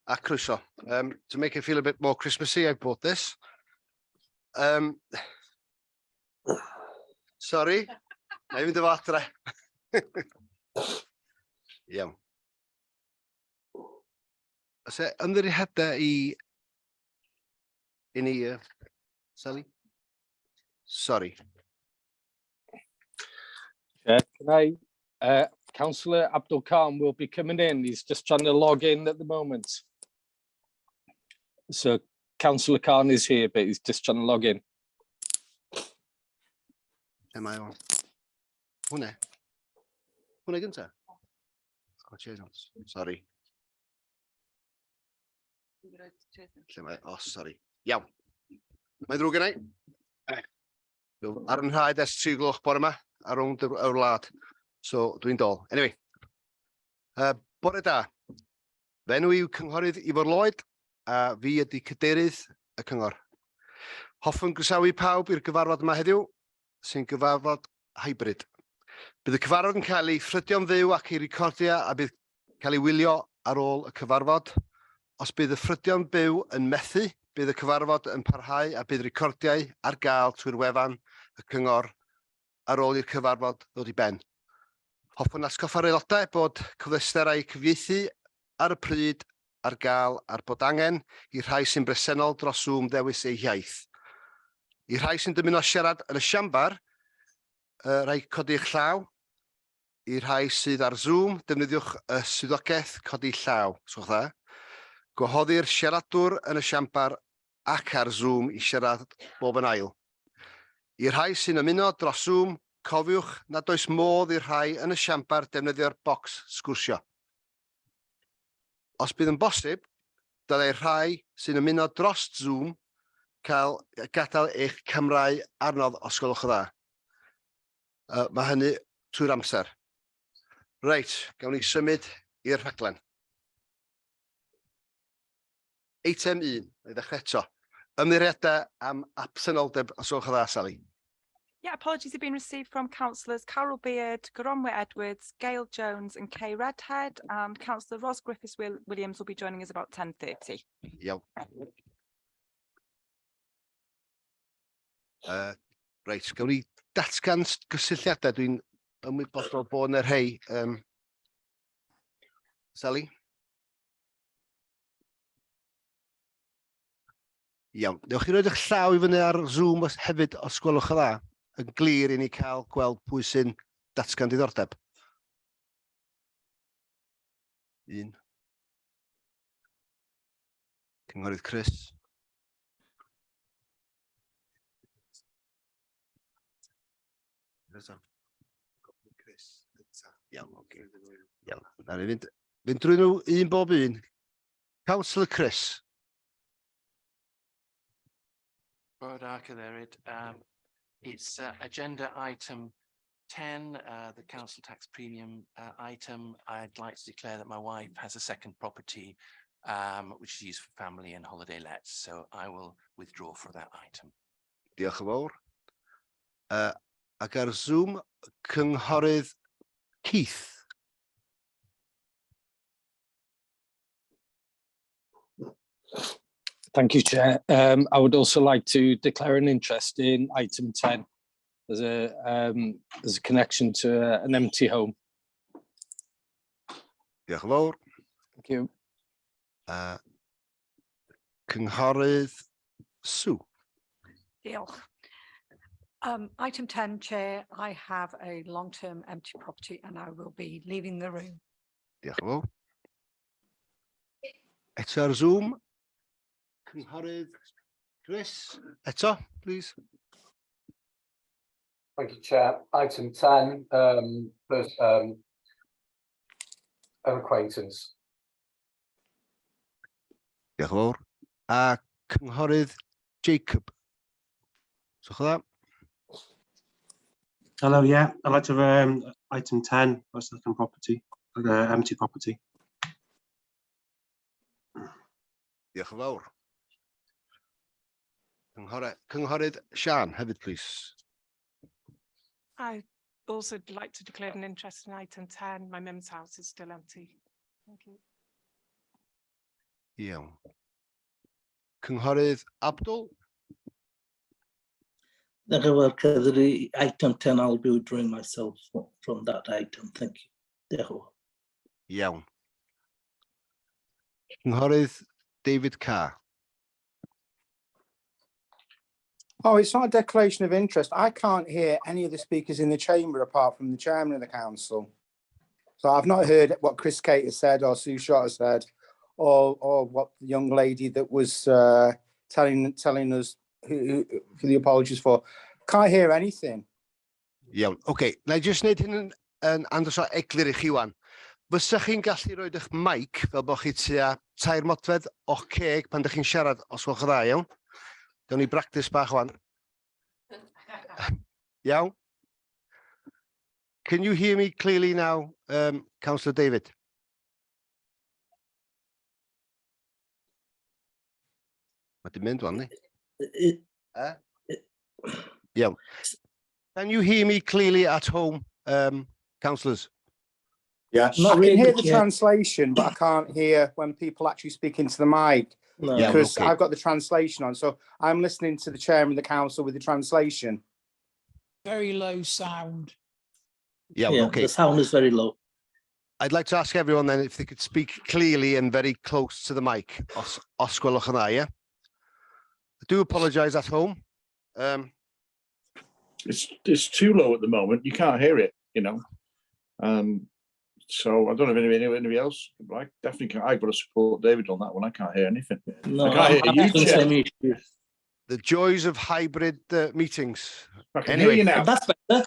A croeso. To make it feel a bit more Christmassy, I bought this. Sorry, na i fynd efo adre. Iawn. Os e ymddiriedau i ni, Sally? Sorry. Can I, Councillor Abdul Khan will be coming in. He's just trying to log in at the moment. So Councillor Khan is here, but he's just trying to log in. Am I on? Hwne? Hwne gynta? Oh, cheers. Sorry. Oh, sorry. Iawn. Mae'n ddrwg yna. Ar yn rhaid ers 3 gloch bore yma, ar rownd y wlad. So, dwi'n dol. Anyway. Bore da. Fe enw yw Cynghorydd Ifor Lloyd, a fi ydy cadeirydd y cyngor. Hoffwn groesawu pawb i'r gyfarfod yma heddiw, sy'n gyfarfod hybrid. Bydd y cyfarfod yn cael ei ffrydio'n fyw ac ei recordio a bydd cael ei wylio ar ôl y cyfarfod. Os bydd y ffrydio'n byw yn methu, bydd y cyfarfod yn parhau a bydd recordiau ar gael trwy'r wefan y cyngor ar ôl i'r cyfarfod ddod i ben. Hoffwn atgoffa'r aelodau bod cyfleusterau cyfieithu ar y pryd ar gael a'r bod angen i rhai sy'n bresennol dros Zoom ddewis eu iaith. I rhai sy'n dymuno siarad yn y siambar, rhaid codi eich llaw. I rhai sydd ar Zoom, defnyddiwch y swyddogaeth codi llaw. Swch dda. Gwahoddi'r siaradwr yn y siambar ac ar Zoom i siarad bob yn ail. I rhai sy'n ymuno dros Zoom, cofiwch nad oes modd i'r rhai yn y siambar defnyddio'r bocs sgwrsio. Os bydd yn bosib, dylai'r rhai sy'n ymuno dros Zoom cael gadael eich camrau arnodd os gwelwch yn dda. Mae hynny trwy'r amser. Reit, gawn ni symud i'r rhaglen. Eitem 1, i ddechrau eto. Ymddiriedau am absenoldeb os gwelwch yn dda, Sally. Yeah, apologies have been received from Councillors Carol Beard, Goronwy Edwards, Gail Jones and Kay Redhead, and Councillor Ros Griffiths-Williams will be joining us about 10:30. Iawn. Reit, gawn ni datgan gysylltiadau. Dwi'n ymwybodol bod yna rhai. Sally? Iawn. Dewch chi roed eich llaw i fyny ar Zoom hefyd os gwelwch yn dda. Yn glir i ni cael gweld pwy sy'n datgan diddordeb. 1. Cynghorydd Chris. Iawn, oce. Iawn. Na ni fynd drwy nhw un bob un. Councillor Chris. Bore da, Cadeirydd. It's agenda item 10, the council tax premium item. I'd like to declare that my wife has a second property, which is used for family and holiday lets. So I will withdraw for that item. Diolch yn fawr. Ac ar Zoom, Cynghorydd Keith. Thank you, Chair. I would also like to declare an interest in item 10. There's a connection to an empty home. Diolch yn fawr. Thank you. Cynghorydd Sue. Diolch. Item 10, Chair, I have a long-term empty property and I will be leaving the room. Diolch yn fawr. Eto ar Zoom. Cynghorydd Chris. Eto, please. Thank you, Chair. Item 10, first, an acquaintance. Diolch yn fawr. A Cynghorydd Jacob. So chda. Hello, yeah, I'd like to have item 10, for second property, empty property. Diolch yn fawr. Cynghorydd Sian, hefyd, please. I'd also like to declare an interest in item 10. My mum's house is still empty. Thank you. Iawn. Cynghorydd Abdul? Thank you, Lord Cadri. Item 10, I'll be withdrawing myself from that item. Thank you. Diolch yn fawr. Iawn. Cynghorydd David Carr? Oh, it's not a declaration of interest. I can't hear any of the speakers in the chamber apart from the chairman of the council. So I've not heard what Chris Cater said or Sue Shotter said, or what the young lady that was telling us who the apologies for. Can't hear anything. Iawn, oce. Na I jyst wneud hyn yn andros o eglur i chi wan. Fysa chi'n gallu rhoi eich mic fel bod chi tua 3 modfedd o'ch ceg pan ydych chi'n siarad os gwelwch yn dda, iawn? Gawn ni bractis bach wan. Iawn? Can you hear me clearly now, Councillor David? Mae di mynd wan, ni? Iawn. Can you hear me clearly at home, councillors? Yeah, Not I can hear really, the yeah. translation, but I can't hear when people actually speak into the mic No. Yeah, because okay. I've got the translation on. So I'm listening to the chairman of the council with the translation. Very low sound. Iawn, Yeah, okay. the sound is very low. I'd like to ask everyone then if they could speak clearly and very close to the mic, os gwelwch yn dda, yeah? I do apologise at home. It's too low at the moment. You can't hear it, you know. So I don't know if anybody else, like, definitely can't. I've got to support David on that one. I can't hear anything. No, I can't hear I'm you, having Chair. some issues. The joys of hybrid meetings. I can Anyway, hear you now. That's better.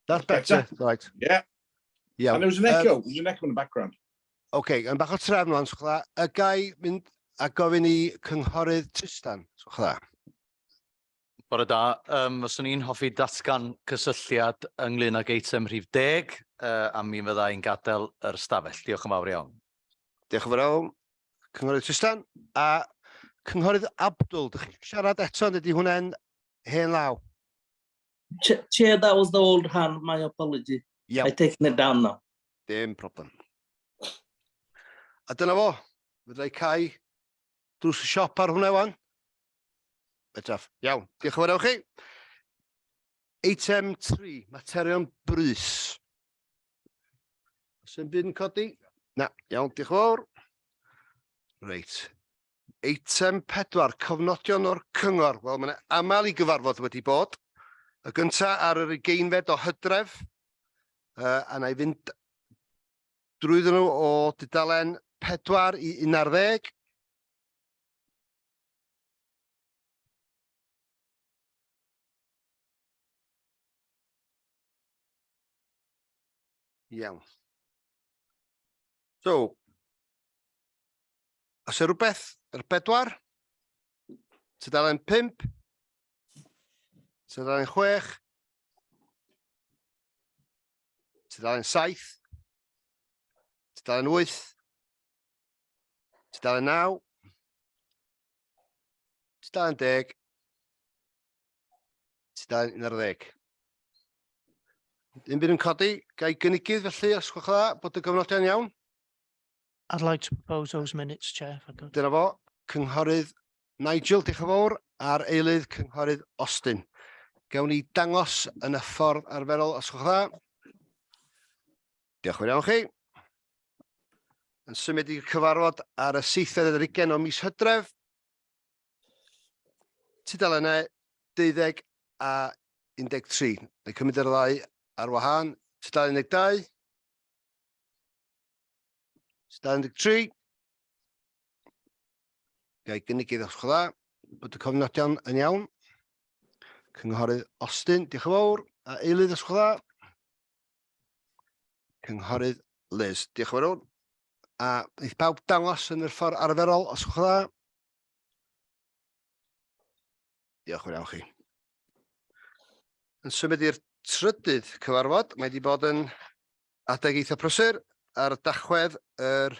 That's better, right. Yeah. Yeah. And there was an echo. There was an echo in the background. Okay, yn bach o trefn wan, swch dda. Y gai mynd a gofyn i cynghorydd Tristan, swch dda. Bore da, fyswn i'n hoffi datgan cysylltiad ynglyn ag eitem rhif 10 a mi fydda i'n gadael yr stafell. Diolch yn fawr iawn. Diolch yn fawr iawn, cynghorydd Tristan. A cynghorydd Abdul, dych chi'n siarad eto, ydy hwnna'n hen law? Chair, that was the old hand. My apology. Yep. I've taken it down now. Dim problem. A dyna fo, fydda i cau drws y siop ar hwnna wan. Betraf, iawn. Diolch yn fawr iawn chi. Eitem 3, materion brys. Os yn byd yn codi? Na, iawn, diolch yn fawr. Reit. Eitem 4, cofnodion o'r cyngor. Wel, mae'n aml i gyfarfod wedi bod. Y gyntaf ar yr ugeinfed o Hydref. A na i fynd drwyddyn nhw o dudalen 4 i 11. Iawn. So, os e rhywbeth yr 4, tudalen 5, tudalen 6, tudalen 7, tudalen 8, tudalen 9, tudalen 10, tudalen 11. Un byd yn codi, gai gynigydd felly, os gwch dda, bod y gyfnodion iawn. I'd like to propose those minutes, Chair, if I could. Dyna fo, cynghorydd Nigel, diolch yn fawr, a'r eilydd cynghorydd Austin. Gawn ni dangos yn y ffordd arferol, os gwch dda. Diolch yn iawn chi. Yn symud i'r cyfarfod ar y 7th ar 20 o mis Hydref. Tudalennau 12 a 13. Neu cymryd yr ddau ar wahân. Tudalen 12. Tudalen 13. Gai gynigydd os gwch dda, bod y cofnodion yn iawn. Cynghorydd Austin, diolch yn fawr. A eilydd os gwch dda. Cynghorydd Liz, diolch yn fawr. A eith pawb dangos yn yr ffordd arferol os gwch dda. Diolch yn iawn chi. Yn symud i'r trydydd cyfarfod, mae wedi bod yn adeg eitha prysur ar dachwedd yr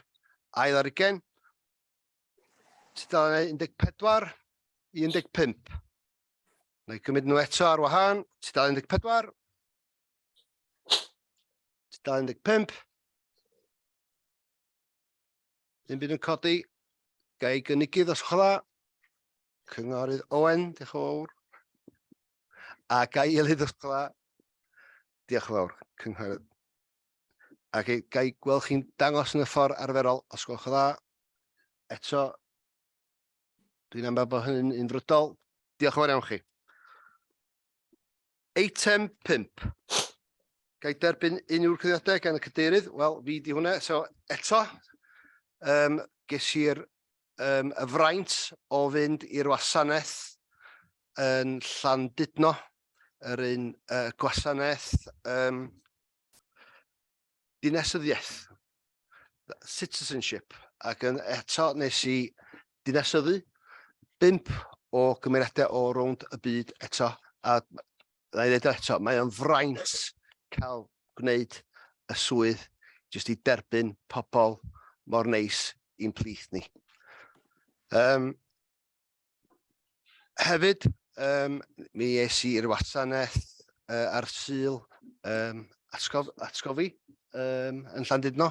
ail ar 20. Tudalen 14 i 15. Neu cymryd nhw eto ar wahân. Tudalen 14. Tudalen 15. Un byd yn codi. Gai gynigydd os chwla. Cynghorydd Owen, diolch yn fawr. A gai Eilydd os chwla. Diolch yn fawr, cynghorydd. A gai gweld chi'n dangos yn y ffordd arferol os gwelwch yn dda. Eto, dwi'n aml bod hynny'n unfrydol. Diolch yn fawr iawn chi. Eitem 5. Gai derbyn unrhyw cyddiadau gan y cadeirydd? Wel, fi di hwnna. So, eto, ges i'r y fraint o fynd i'r wasanaeth yn Llandudno, yr un gwasanaeth dinasyddiaeth, citizenship, ac yn eto nes i dinasyddu 5 o gymeriadau o rownd y byd eto, a na i ddweud eto, mae o'n fraint cael gwneud y swydd jyst i derbyn pobl mor neis i'n plith ni. Hefyd, mi es i i'r wasanaeth ar Sul atgofi yn Llandudno.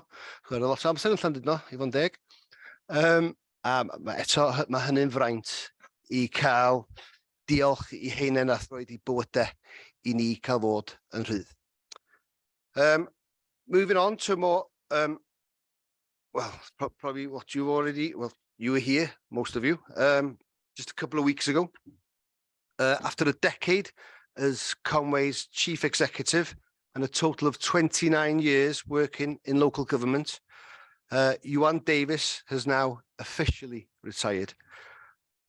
Chwarae lot o amser yn Llandudno, i fod yn deg. A eto, mae hynny'n fraint i cael diolch i heinen a throed i bywydau i ni cael fod yn rhydd. Moving on to more, well, probably what you already, well, you were here, most of you, just a couple of weeks ago. After a decade as Conway's chief executive and a total of 29 years working in local government, Iwan Davies has now officially retired.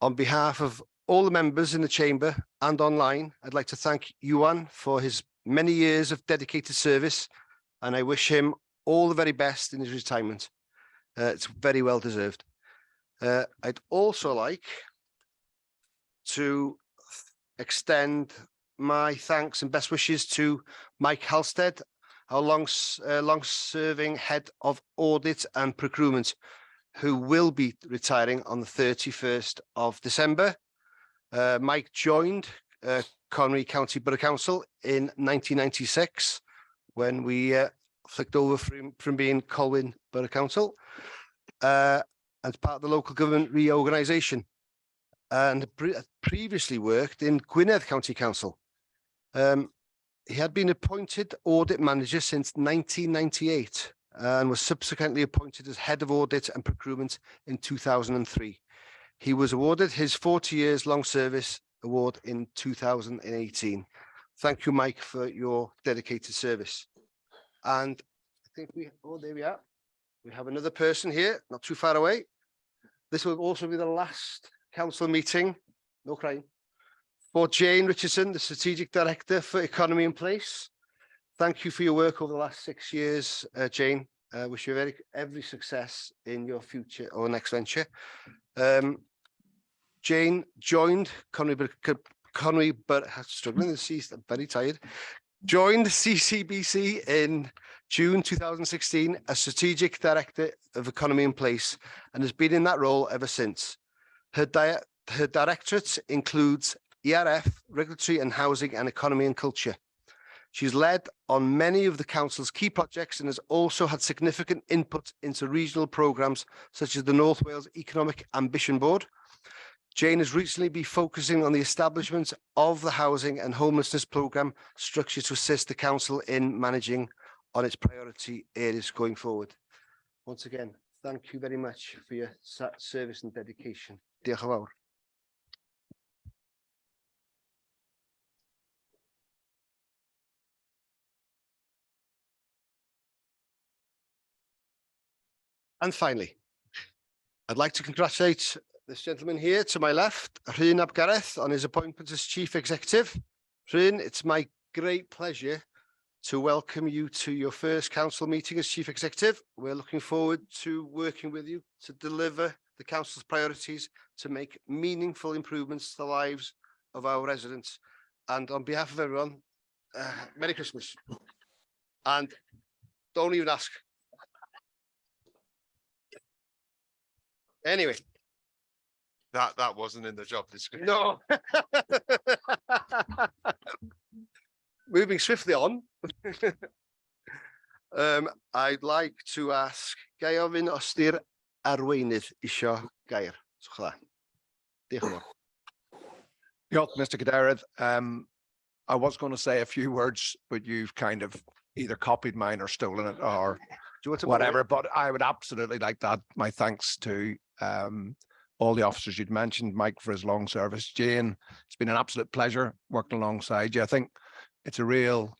On behalf of all the members in the chamber and online, I'd like to thank Iwan for his many years of dedicated service, and I wish him all the very best in his retirement. It's very well deserved. I'd also like to extend my thanks and best wishes to Mike Halstead, our long-serving head of audit and procurement, who will be retiring on the 31st of December. Mike joined Conwy County Borough Council in 1996 when we flicked over from being Colwyn Borough Council as part of the local government reorganisation, and previously worked in Gwynedd County Council. He had been appointed audit manager since 1998 and was subsequently appointed as head of audit and procurement in 2003. He was awarded his 40 years long service award in 2018. Thank you, Mike, for your dedicated service. And I think there we are. We have another person here, not too far away. This will also be the last council meeting, no crying, for Jane Richardson, the Strategic Director for Economy and Place. Thank you for your work over the last 6 years, Jane. I wish you every success in your future or next venture. Jane joined Conwy, but struggling to see, I'm very tired. Joined CCBC in June 2016 as Strategic Director of Economy and Place and has been in that role ever since. Her directorate includes ERF, Regulatory and Housing and Economy and Culture. She's led on many of the council's key projects and has also had significant input into regional programmes such as the North Wales Economic Ambition Board. Jane has recently been focusing on the establishment of the housing and homelessness programme structure to assist the council in managing on its priority areas going forward. Once again, thank you very much for your service and dedication. Diolch yn fawr. And finally, I'd like to congratulate this gentleman here to my left, Rhyn ap Gareth, on his appointment as Chief Executive. Rhyn, it's my great pleasure to welcome you to your first council meeting as Chief Executive. We're looking forward to working with you to deliver the council's priorities to make meaningful improvements to the lives of our residents. And on behalf of everyone, Merry Christmas. And don't even ask. Anyway. That wasn't in the job description. No. Moving swiftly on. I'd like to ask, gai ofyn os di'r arweinydd isio gair. So chla. Diolch yn fawr. Diolch, Mr. Cadeirydd. I was going to say a few words, but you've kind of either copied mine or stolen it or whatever, but I would absolutely like that. My thanks to all the officers you'd mentioned, Mike for his long service, Jane, it's been an absolute pleasure working alongside you. I think it's a real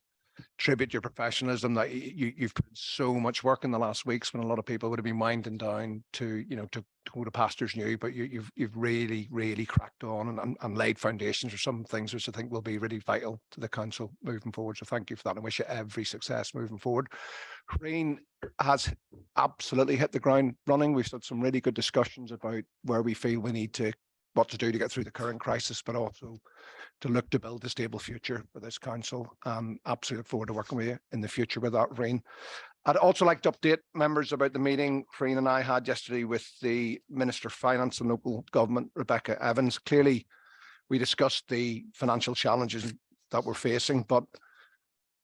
tribute to your professionalism that you've put in so much work in the last weeks when a lot of people would have been winding down to, you know, to go to pastures new, but you've really cracked on and laid foundations for some things which I think will be really vital to the council moving forward. So thank you for that. I wish you every success moving forward. Crean has absolutely hit the ground running. We've had some really good discussions about where we feel we need to, what to do to get through the current crisis, but also to look to build a stable future for this council. Absolutely look forward to working with you in the future with that, Reen. I'd also like to update members about the meeting Reen and I had yesterday with the Minister of Finance and Local Government, Rebecca Evans. Clearly, we discussed the financial challenges that we're facing, but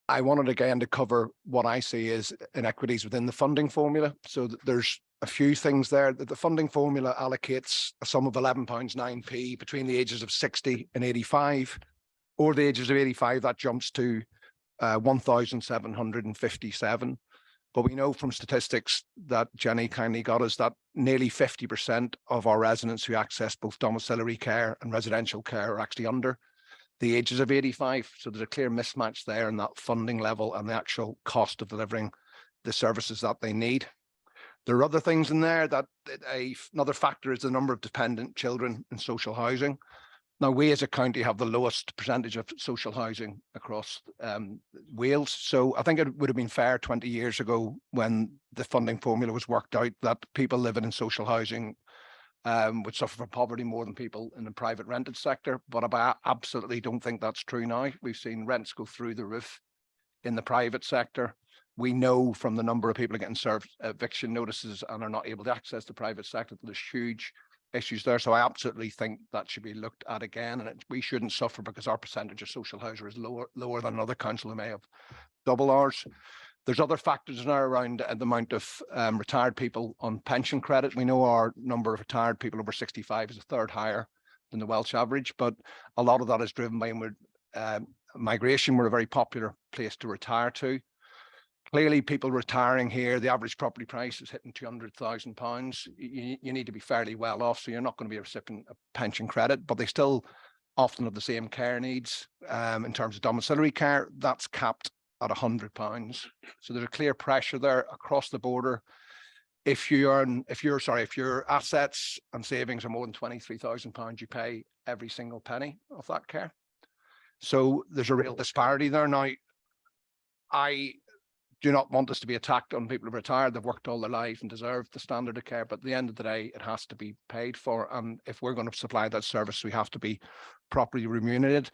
I wanted again to cover what I see as inequities within the funding formula. So that there's a few things there that the funding formula allocates a sum of £11.9p between the ages of 60 and 85, or the ages of 85 that jumps to 1,757. But we know from statistics that Jenny kindly got us that nearly 50% of our residents who access both domiciliary care and residential care are actually under the ages of 85. So there's a clear mismatch there in that funding level and the actual cost of delivering the services that they need. There are other things in there that another factor is the number of dependent children in social housing. Now, we as a county have the lowest percentage of social housing across Wales. So I think it would have been fair 20 years ago when the funding formula was worked out that people living in social housing would suffer from poverty more than people in the private rented sector. But I absolutely don't think that's true now. We've seen rents go through the roof in the private sector. We know from the number of people getting served eviction notices and are not able to access the private sector that there's huge issues there. So I absolutely think that should be looked at again, and we shouldn't suffer because our percentage of social housing is lower than another council who may have double ours. There's other factors now around the amount of retired people on pension credit. We know our number of retired people over 65 is a third higher than the Welsh average, but a lot of that is driven by migration. We're a very popular place to retire to. Clearly, people retiring here, the average property price is hitting £200,000. You need to be fairly well off, so you're not going to be a recipient of pension credit, but they still often have the same care needs. In terms of domiciliary care, that's capped at £100. So there's a clear pressure there across the border. If your assets and savings are more than £23,000, you pay every single penny of that care. So there's a real disparity there. Now, I do not want us to be attacked on people who are retired. They've worked all their lives and deserve the standard of care, but at the end of the day, it has to be paid for. And if we're going to supply that service, we have to be properly remunerated.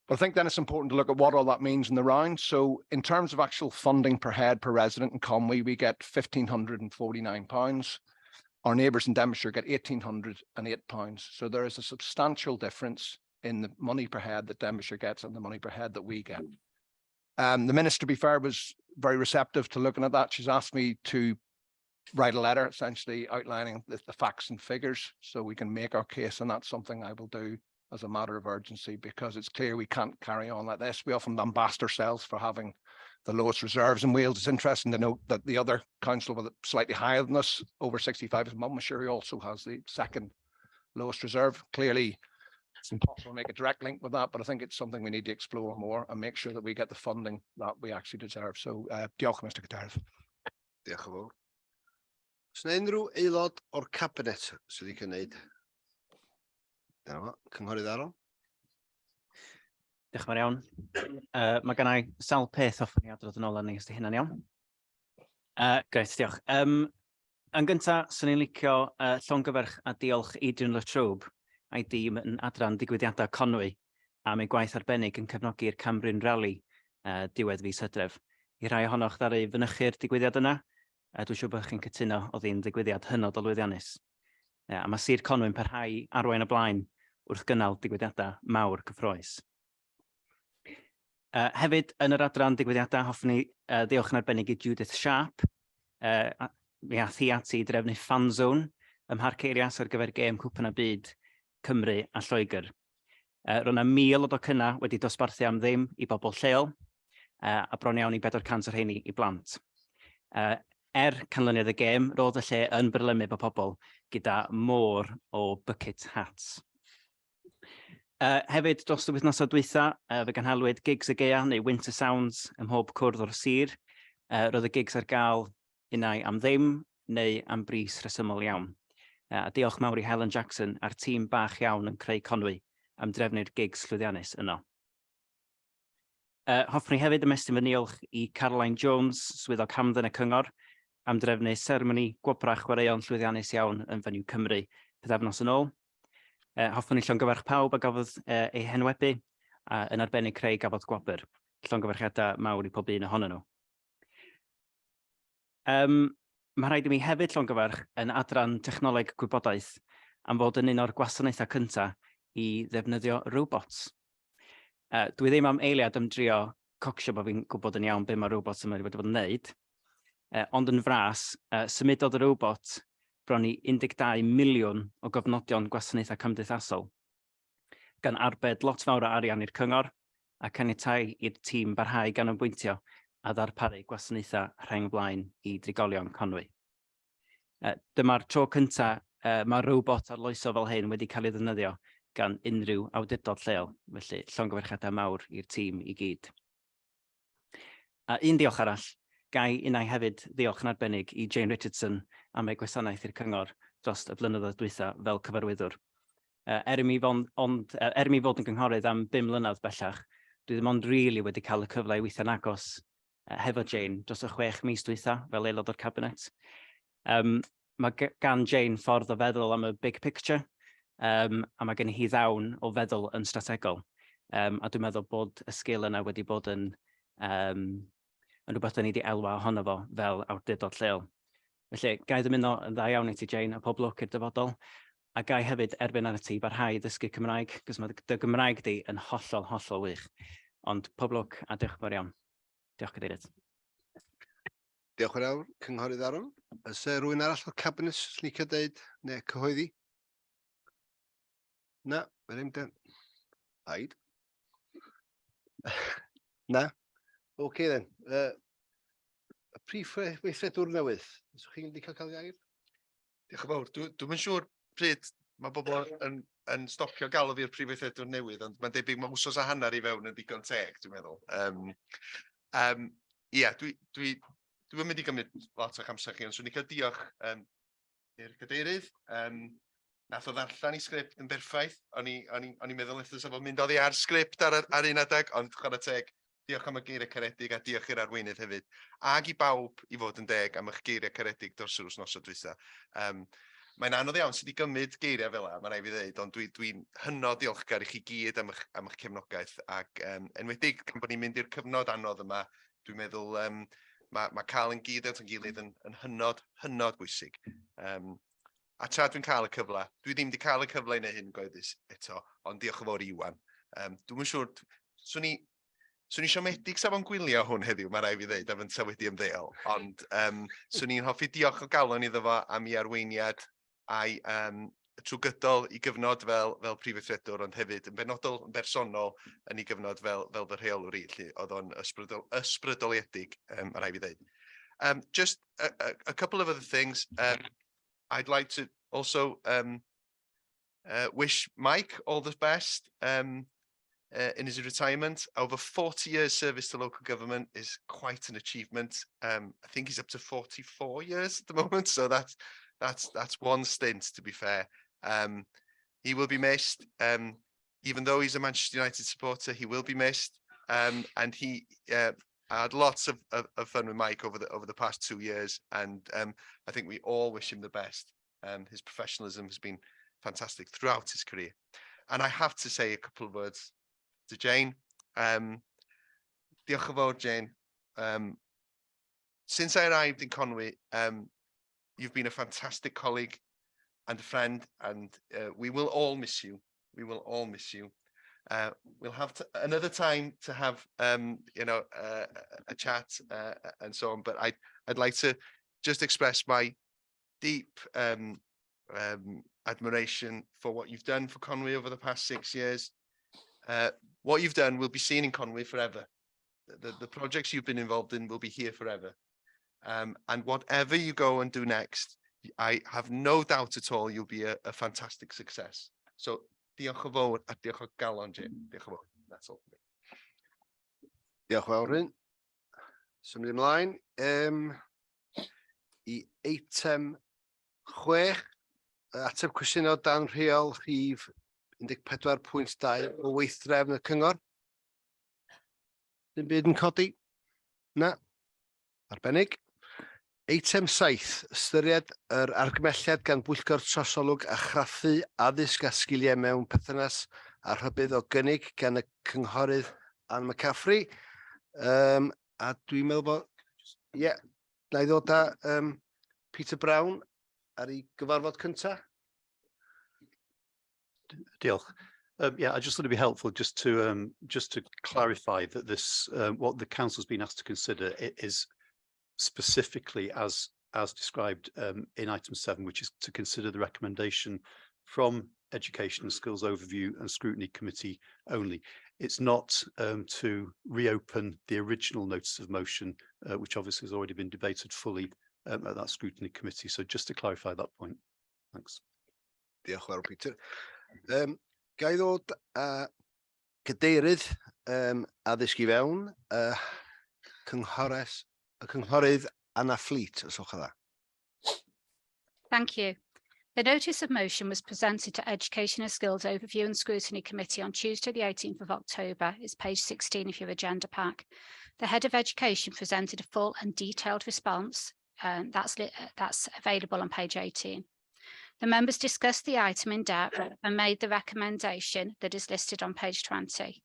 But I think then it's important to look at what all that means in the round. So in terms of actual funding per head per resident in Conwy, we get £1,549. Our neighbours in Denbighshire get £1,808. So there is a substantial difference in the money per head that Denbighshire gets and the money per head that we get. The Minister, to be fair, was very receptive to looking at that. She's asked me to write a letter essentially outlining the facts and figures so we can make our case, and that's something I will do as a matter of urgency, because it's clear we can't carry on like this. We often lambast ourselves for having the lowest reserves in Wales. It's interesting to note that the other council with slightly higher than us, over 65, is Monmouthshire, who also has the second lowest reserve. Clearly, it's impossible to make a direct link with that, but I think it's something we need to explore more and make sure that we get the funding that we actually deserve. So, diolch, Mr. Cadeirydd. Diolch yn fawr. Oes yna unrhyw aelod o'r cabinet sydd wedi gwneud? Cynghorydd Aron. Diolch yn fawr iawn. Mae gennai sawl peth hoffwn i adrodd yn ôl arni, os di hynna'n iawn. Greit, diolch. Yn gyntaf, swn i'n licio llongyfarch a diolch Adrian Latrobe a'i dîm yn adran digwyddiadau Conwy am ei gwaith arbennig yn cefnogi'r Cambrian Rally diwedd fis Hydref. I rai ohonoch ddaru fynychu'r digwyddiad yna, dwi'n siŵr bod chi'n cytuno o ddyn digwyddiad hynod o lwyddiannus. A mae Sir Conwy'n parhau arwain y blaen wrth gynnal digwyddiadau mawr cyffroes. Hefyd, yn yr adran digwyddiadau, hoffwn i diolch yn arbennig i Judith Sharp. Mi ath hi ati i drefnu fan zone ym Mharceirias ar gyfer gêm Cwpan y Byd Cymru a Lloegr. Roedd 1,000 o docynnau wedi dosbarthu am ddim i bobl lleol, a bron iawn i 400 o'r rheini i blant. Canlyniad y gêm, roedd y lle yn byrlymu efo pobl gyda môr o bucket hats. Hefyd, dros y wythnosau dwytha, fe ganhalwyd gigs y gaea neu Winter Sounds ym mhob cwrdd o'r sir. Roedd y gigs ar gael unai am ddim neu am bris rhesymol iawn. A diolch mawr i Helen Jackson a'r tîm bach iawn yn creu Conwy am drefnu'r gigs llwyddiannus yno. Hoffwn i hefyd ymestyn fy niolch i Caroline Jones, swyddog Hamdden y Cyngor, am drefnu seremoni gwobrach chwaraeon llwyddiannus iawn yn Fenyw Cymru pythefnos yn ôl. Hoffwn i llongyfarch pawb a gafodd eu henwebu, yn arbennig creu gafodd gwobr. Llongyfarchiadau mawr i pob un ohonyn nhw. Mae rhaid i mi hefyd llongyfarch yn adran technoleg gwybodaeth am fod yn un o'r gwasanaethau cyntaf i ddefnyddio robots. Dwi ddim am eiliad am drio cocsio bod fi'n gwybod yn iawn be mae robots yma wedi bod yn wneud, ond yn fras, symudodd y robot bron i 12 miliwn o gofnodion gwasanaethau cymdeithasol, gan arbed lot fawr o arian i'r cyngor a caniatáu i'r tîm barhau gan ymwyntio a ddarparu gwasanaethau rheng blaen i drigolion Conwy. Dyma'r tro cyntaf mae robot arloesol fel hyn wedi cael ei ddefnyddio gan unrhyw awdurdod lleol, felly llongyfarchiadau mawr i'r tîm i gyd. A un diolch arall, gai unai hefyd ddiolch yn arbennig i Jane Richardson am ei gwasanaeth i'r cyngor dros y blynyddoedd dwytha fel cyfarwyddwr. Er i mi fod yn gynghorydd am 5 mlynedd bellach, dwi ddim ond rili wedi cael y cyfle i weithio'n agos hefo Jane dros y 6 mis dwytha fel aelod o'r cabinet. Mae gan Jane ffordd o feddwl am y big picture, a mae gen hi ddawn o feddwl yn strategol. A dwi'n meddwl bod y sgil yna wedi bod yn rhywbeth ni wedi elwa ohono fo fel awdurdod lleol. Felly, gai ddymuno yn dda iawn i ti, Jane, a pob lwc i'r dyfodol, a gai hefyd erbyn ar y ti barhau ddysgu Cymraeg, cos mae dy Gymraeg di yn hollol wych. Ond pob lwc a diolch yn fawr iawn. Diolch Cadeirydd. Diolch yn fawr, Cynghorydd Aron. Ys rhywun arall o'r cabinet sy'n licio deud neu cyhoeddi? Na, mae'n ddim. Paid. Na. Oce then. Y prif weithredwr newydd. Yswch chi'n licio cael gair? Diolch yn fawr. Dwi'n yn siŵr pryd mae bobl yn stopio galw fi'r prif weithredwr newydd, ond mae'n debyg mae wsos a hanner i fewn yn digon teg, dwi'n meddwl. Dwi'n mynd i gymryd lot o'ch amser chi, ond swn i'n cael diolch i'r cadeirydd. Nath o ddarllen i sgript yn berffaith. O'n i'n meddwl eithaf sef o'n mynd oddi ar sgript ar un adeg, ond chwarae teg, diolch am y geiriau caredig a diolch i'r arweinydd hefyd. Ag i bawb i fod yn deg am eich geiriau caredig dros yr wythnos o dwytha. Mae'n anodd iawn sydd wedi gymryd geiriau fel yna, mae'n rhaid i ddweud, ond dwi'n hynod diolchgar i chi gyd am eich cefnogaeth. Ac enwedig, gan bod ni'n mynd i'r cyfnod anodd yma, dwi'n meddwl mae cael yn gyd at yn gilydd yn hynod bwysig. A tra dwi'n cael y cyfle, dwi ddim wedi cael y cyfle i neu hyn gyhoeddus eto, ond diolch yn fawr i Iwan. Dwi'n yn siŵr, swn i siomedig safon gwylio hwn heddiw, mae rai fi ddeud, a fyntau wedi ymddeol, ond swn i'n hoffi diolch o galon iddo fo am ei arweiniad a'i trwy gydol i gyfnod fel prif weithredwr, ond hefyd yn benodol, yn bersonol, yn ei gyfnod fel fy rheolwr i, lle oedd o'n ysbrydoliedig, mae rai fi ddeud. Just a couple of other things. I'd like to also wish Mike all the best in his retirement. Over 40 years service to local government is quite an achievement. I think he's up to 44 years at the moment, so that's one stint, to be fair. He will be missed. Even though he's a Manchester United supporter, he will be missed. And he I had lots of fun with Mike over the past 2 years, and I think we all wish him the best. His professionalism has been fantastic throughout his career. And I have to say a couple of words to Jane. Diolch yn fawr, Jane. Since I arrived in Conwy, you've been a fantastic colleague and a friend, and we will all miss you. We will all miss you. We'll have another time to have, a chat and so on. But I'd like to just express my deep admiration for what you've done for Conwy over the past 6 years. What you've done will be seen in Conwy forever. The projects you've been involved in will be here forever. And whatever you go and do next, I have no doubt at all you'll be a fantastic success. So diolch yn fawr a diolch o galon, Jim. Diolch yn fawr. That's all. Diolch fawr hyn. Symud ymlaen. I eitem 6, ateb cwestiwn o dan rheol rhif 14.2 o weithdrefn y cyngor. Dim byd yn codi? Na. Arbennig. Eitem 7, ystyried yr argymelliad gan Bwyllgor Trosolwg a Chraffu Addysg a Sgiliau mewn perthynas a rhybydd o gynnig gan y cynghorydd Ann McCaffrey. A dwi'n meddwl bod, na i ddod â Peter Brown ar ei gyfarfod cynta. Diolch. Yeah, I just thought it'd be helpful just to clarify that this what the council's been asked to consider is specifically as described in item 7, which is to consider the recommendation from Education and Skills Overview and Scrutiny Committee only. It's not to reopen the original notice of motion, which obviously has already been debated fully at that Scrutiny Committee. So just to clarify that point. Thanks. Diolch fawr, Peter. Ga i ddod cadeirydd addysg i fewn, cynghorydd Anna Fleet, os o'ch dda. Thank you. The notice of motion was presented to Education and Skills Overview and Scrutiny Committee on Tuesday, the 18th of October. It's page 16 of your agenda pack. The Head of Education presented a full and detailed response, and that's available on page 18. The members discussed the item in depth and made the recommendation that is listed on page 20.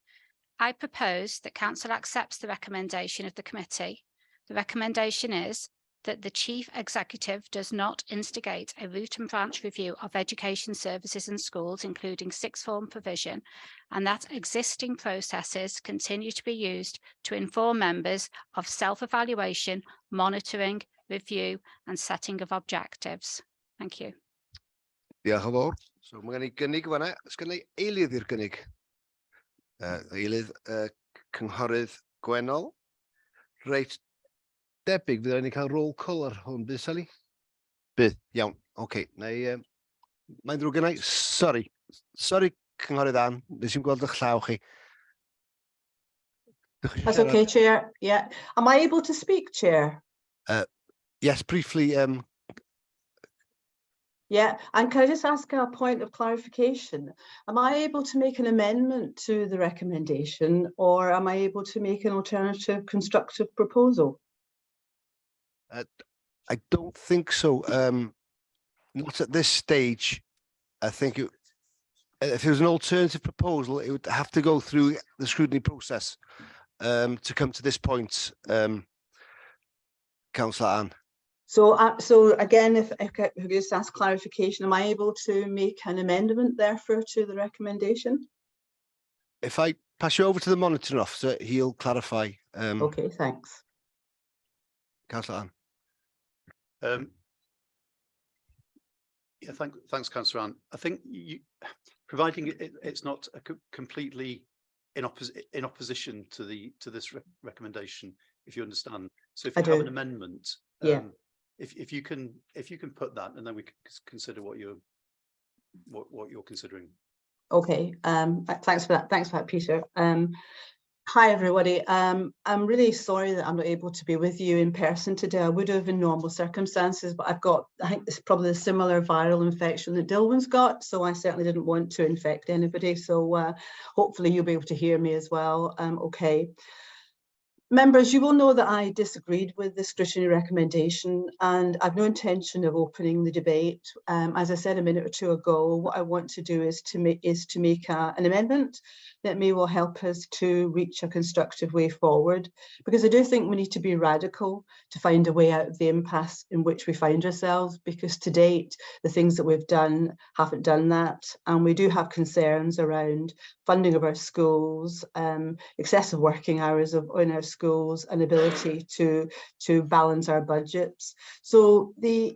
I propose that Council accepts the recommendation of the committee. The recommendation is that the Chief Executive does not instigate a root and branch review of education services in schools, including sixth form provision, and that existing processes continue to be used to inform members of self-evaluation, monitoring, review, and setting of objectives. Thank you. Diolch yn fawr. So mae gen i gynnig fan'na. Ys gen i eilydd i'r gynnig. Eilydd cynghorydd Gwennol. Reit debyg, fydd rhaid ni cael roll call ar hwn, bydd Sally? Bydd, iawn. Oce, mae'n drwy gynnu. Sorry, cynghorydd Ann, nes i'n gweld eich llaw chi. That's okay, Chair. Yeah. Am I able to speak, Chair? Yes, briefly. Yeah, and can I just ask a point of clarification? Am I able to make an amendment to the recommendation, or am I able to make an alternative constructive proposal? I don't think so. Not at this stage. I think if there was an alternative proposal, it would have to go through the scrutiny process to come to this point, Councillor Ann. So again, if I could just ask clarification, am I able to make an amendment therefore to the recommendation? If I pass you over to the monitoring officer, he'll clarify. Okay, thanks. Councillor Ann. Yeah, thanks, Councillor Ann. I think providing it's not completely in opposition to this recommendation, if you understand. So if you have an amendment, yeah. If you can put that, and then we can consider what you're considering. Okay. Thanks for that, Peter. Hi everybody. I'm really sorry that I'm not able to be with you in person today. I would have in normal circumstances, but I think it's probably a similar viral infection that Dilwyn's got, so I certainly didn't want to infect anybody. So hopefully you'll be able to hear me as well. Okay. Members, you will know that I disagreed with the scrutiny recommendation, and I've no intention of opening the debate. As I said a minute or two ago, what I want to do is to make an amendment that will help us to reach a constructive way forward, because I do think we need to be radical to find a way out of the impasse in which we find ourselves, because to date, the things that we've done haven't done that, and we do have concerns around funding of our schools, excessive working hours in our schools, and ability to balance our budgets. So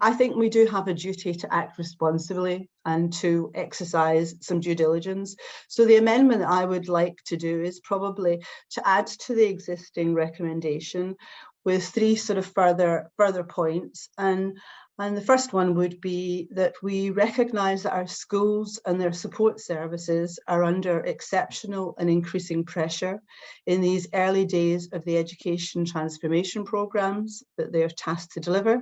I think we do have a duty to act responsibly and to exercise some due diligence. So the amendment that I would like to do is probably to add to the existing recommendation with 3 sort of further points. And the first one would be that we recognise that our schools and their support services are under exceptional and increasing pressure in these early days of the education transformation programmes that they are tasked to deliver.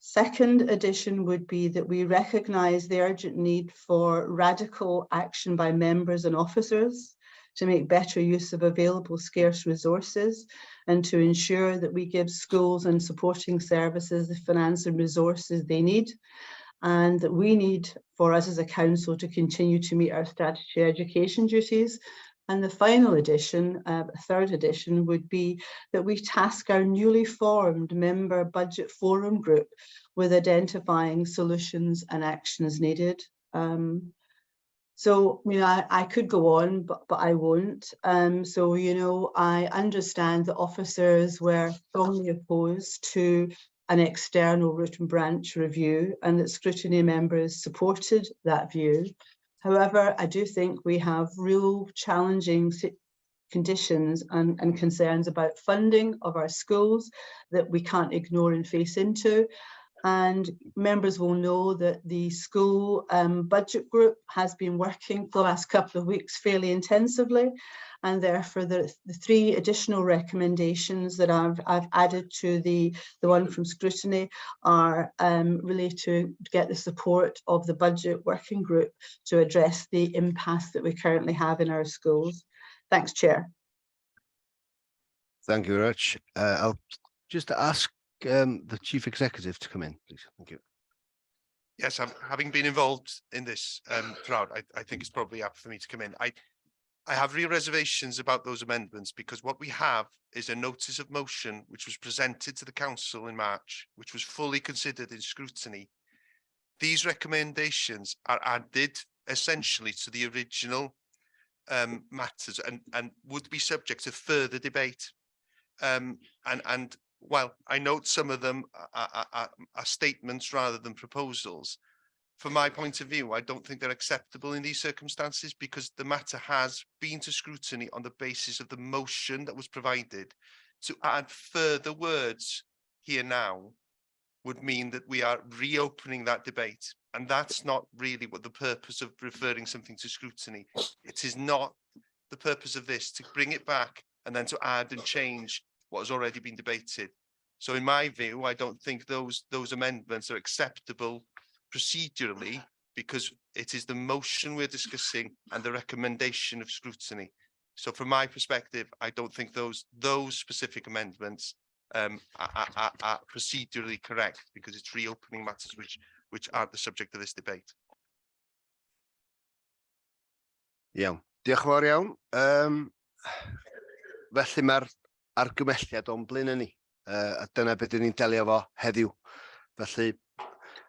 Second addition would be that we recognise the urgent need for radical action by members and officers to make better use of available scarce resources and to ensure that we give schools and supporting services the finance and resources they need, and that we need for us as a council to continue to meet our statutory education duties. And the final addition, third addition, would be that we task our newly formed member budget forum group with identifying solutions and actions needed. So, you know, I could go on, but I won't. So, you know, I understand that officers were strongly opposed to an external root and branch review, and that scrutiny members supported that view. However, I do think we have real challenging conditions and concerns about funding of our schools that we can't ignore and face into. And members will know that the school budget group has been working for the last couple of weeks fairly intensively, and therefore the 3 additional recommendations that I've added to the one from scrutiny are really to get the support of the budget working group to address the impasse that we currently have in our schools. Thanks, Chair. Thank you very much. I'll just ask the Chief Executive to come in, please. Thank you. Yes, having been involved in this throughout, I think it's probably apt for me to come in. I have real reservations about those amendments because what we have is a notice of motion which was presented to the council in March, which was fully considered in scrutiny. These recommendations are added essentially to the original matters and would be subject to further debate. And while I note some of them are statements rather than proposals, from my point of view, I don't think they're acceptable in these circumstances because the matter has been to scrutiny on the basis of the motion that was provided. To add further words here now would mean that we are reopening that debate. And that's not really what the purpose of referring something to scrutiny. It is not the purpose of this to bring it back and then to add and change what has already been debated. So in my view, I don't think those amendments are acceptable procedurally because it is the motion we're discussing and the recommendation of scrutiny. So from my perspective, I don't think those specific amendments are procedurally correct because it's reopening matters which aren't the subject of this debate. Iawn, diolch yn fawr iawn. Felly mae'r argymelliad o'n blaen ni, a dyna beth ni'n delio fo heddiw. Felly...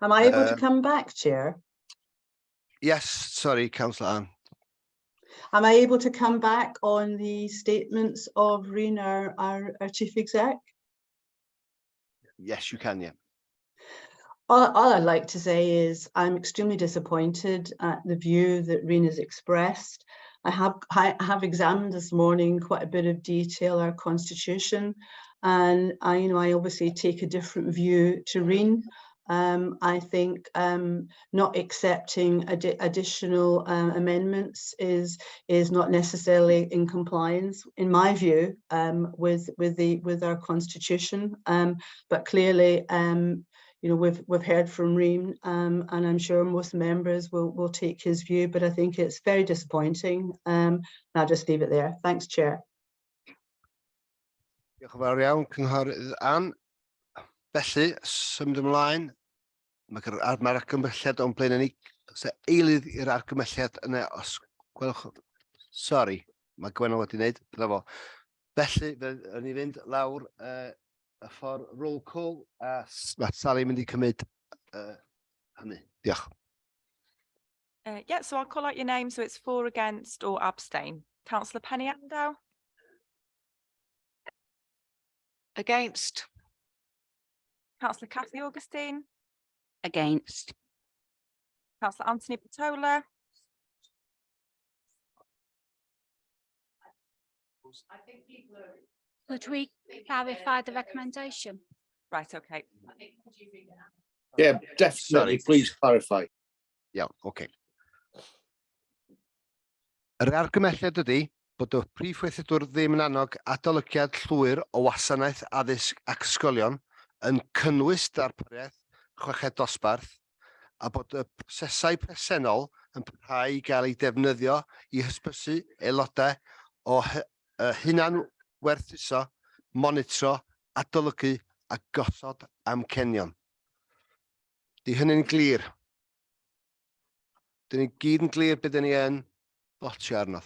Am I able to come back, Chair? Yes, sorry, Councillor Anne. Am I able to come back on the statements of Reen, our Chief Exec? Yes, you can, yeah. All I'd like to say is I'm extremely disappointed at the view that Reen has expressed. I have examined this morning quite a bit of detail our constitution, and I obviously take a different view to Reen. I think not accepting additional amendments is not necessarily in compliance, in my view, with our constitution. But clearly, we've heard from Reem, and I'm sure most members will take his view. But I think it's very disappointing. And I'll just leave it there. Thanks, Chair. Diolch yn fawr iawn, Cynghorydd Anne. Felly, symud ymlaen. Mae'r argymhelliad o'n blaen ni. Os e eilydd i'r argymhelliad yna, os gwelwch... Sori, mae Gwenno wedi wneud. Bravo. Felly, yn ni fynd lawr y ffordd roll call, a mae Sally mynd i cymryd hynny. Diolch. Yeah, so I'll call out your name. So it's for, against or abstain. Councillor Penny Andow. Against. Councillor Kathy Augustine. Against. Councillor Anthony Patola. Could we clarify the recommendation? Right, okay. Yeah, definitely, please clarify. Iawn, oce. Yr argymelliad ydy bod y prif weithredwr ddim yn annog adolygiad llwyr o wasanaeth addysg ac ysgolion yn cynnwys darpariaeth chweched dosbarth a bod y prosesau presennol yn parhau i gael ei defnyddio i hysbysu aelodau o hunan werthuso, monitro, adolygu a gosod amcenion. Di hynny'n glir. Dyn ni gyd yn glir beth ni yn botio arno.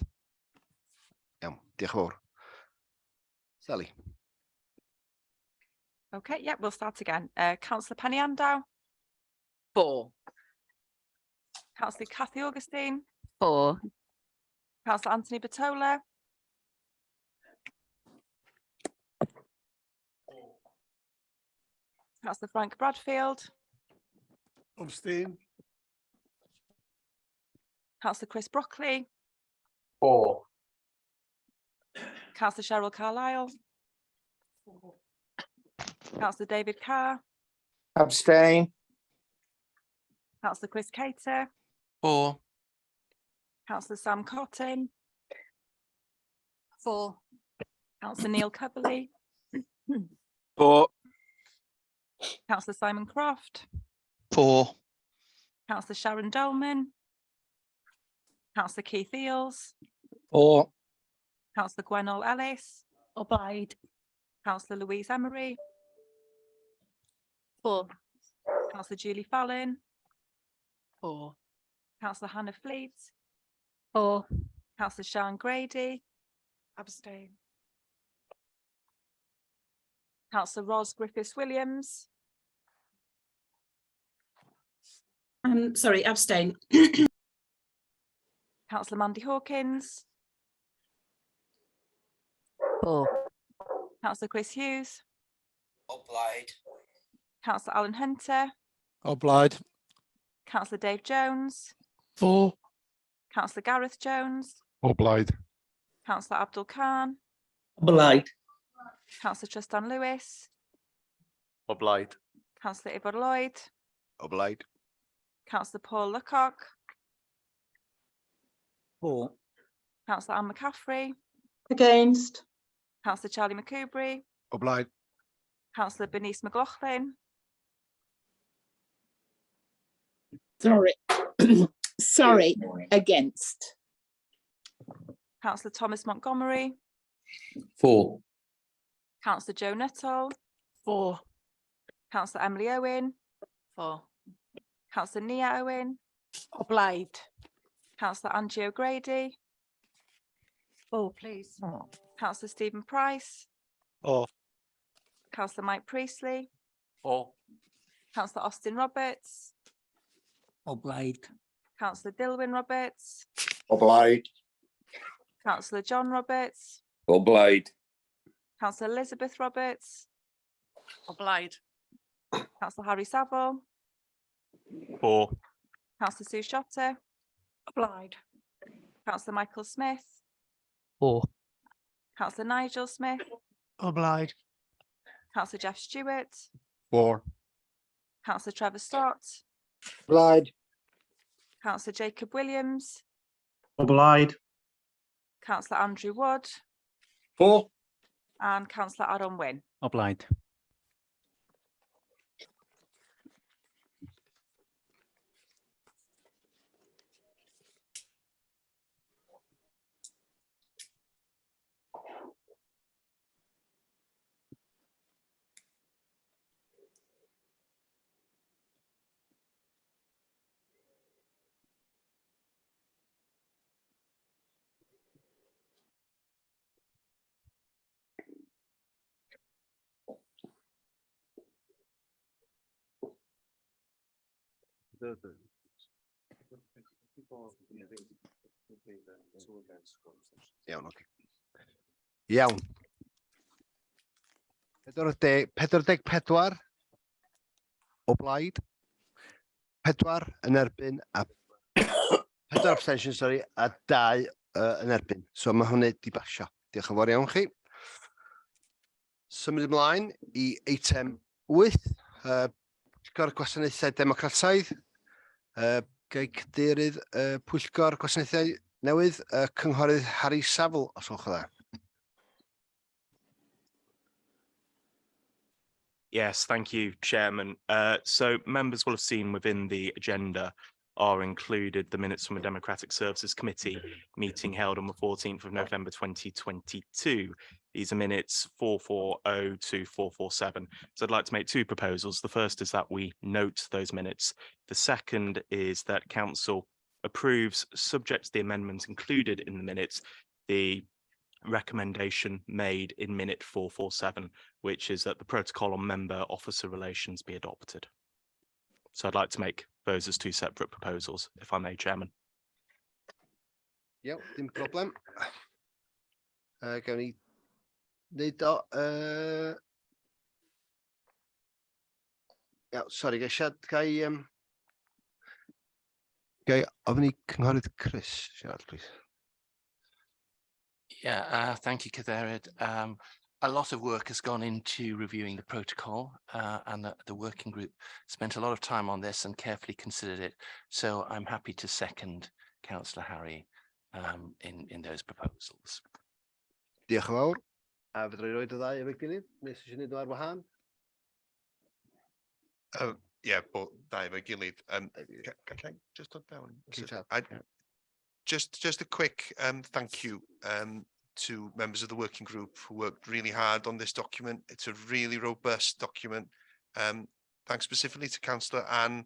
Iawn, diolch yn fawr. Sally. Okay, yeah, we'll start again. Councillor Penny Andow. For. Councillor Kathy Augustine. For. Councillor Anthony Patola. Councillor Frank Bradfield. Abstain. Councillor Chris Brockley. For. Councillor Cheryl Carlisle. Councillor David Carr. Abstain. Councillor Chris Cater. For. Councillor Sam Cotton. For. Councillor Neil Cubberley. For. Councillor Simon Croft. For. Councillor Sharon Dolman. Councillor Keith Eales. For. Councillor Gwenol Ellis. Obliged. Councillor Louise Emery. For. Councillor Julie Fallon. For. Councillor Hannah Fleet. For. Councillor Sean Grady. Abstain. Councillor Ros Griffiths Williams. Sorry, abstain. Councillor Mandy Hawkins. For. Councillor Chris Hughes. Obliged. Councillor Alan Hunter. Obliged. Councillor Dave Jones. For. Councillor Gareth Jones. Obliged. Councillor Abdul Khan. Obliged. Councillor Tristan Lewis. Obliged. Councillor Ivor Lloyd. Obliged. Councillor Paul Lecoq. For. Councillor Anne McCaffrey. Against. Councillor Charlie McCoubrey. Obliged. Councillor Bernice McLaughlin. Sorry. Sorry, against. Councillor Thomas Montgomery. For. Councillor Joe Nuttall. For. Councillor Emily Owen. For. Councillor Nia Owen. Obliged. Councillor Angie O'Grady. For, please. Councillor Stephen Price. For. Councillor Mike Priestley. For. Councillor Austin Roberts. Obliged. Councillor Dilwyn Roberts. Obliged. Councillor John Roberts. Obliged. Councillor Elizabeth Roberts. Obliged. Councillor Harry Saville. For. Councillor Sue Shotter. Obliged. Councillor Michael Smith. For. Councillor Nigel Smith. Obliged. Councillor Jeff Stewart. For. Councillor Trevor Stott. Obliged. Councillor Jacob Williams. Obliged. Councillor Andrew Wood. For. And Councillor Aaron Wynne. Obliged. Iawn, oce. Iawn. 44 o blaid. 4 yn erbyn a 4 abstention, sori, a 2 yn erbyn. So mae hwnna di basio. Diolch yn fawr iawn chi. Symud ymlaen i eitem 8. Pwyllgor Gwasanaethau Democrataidd. Gai cadeirydd Pwyllgor Gwasanaethau newydd, Cynghorydd Harry Saville, os gwelwch yn dda. Yes, thank you, Chairman. So members will have seen within the agenda are included the minutes from the Democratic Services Committee meeting held on the 14th of November 2022. These are minutes 440 to 447. So I'd like to make 2 proposals. The first is that we note those minutes. The second is that Council approves, subject to the amendments included in the minutes, the recommendation made in minute 447, which is that the protocol on member officer relations be adopted. So I'd like to make those as 2 separate proposals, if I may, Chairman. Iawn, dim problem. Gawn ni neud o... Iawn, sori, gai ofyn i Cynghorydd Chris siarad, please. Yeah, thank you, Cadeirydd. A lot of work has gone into reviewing the protocol and the working group spent a lot of time on this and carefully considered it. So I'm happy to second Councillor Harry in those proposals. Diolch yn fawr. A fydra i roed y ddau efo'i gilydd, nes i wneud o ar wahân. Yeah, but ddau efo'i gilydd. Can I just dod down? Just a quick thank you to members of the working group who worked really hard on this document. It's a really robust document. Thanks specifically to Councillor Anne,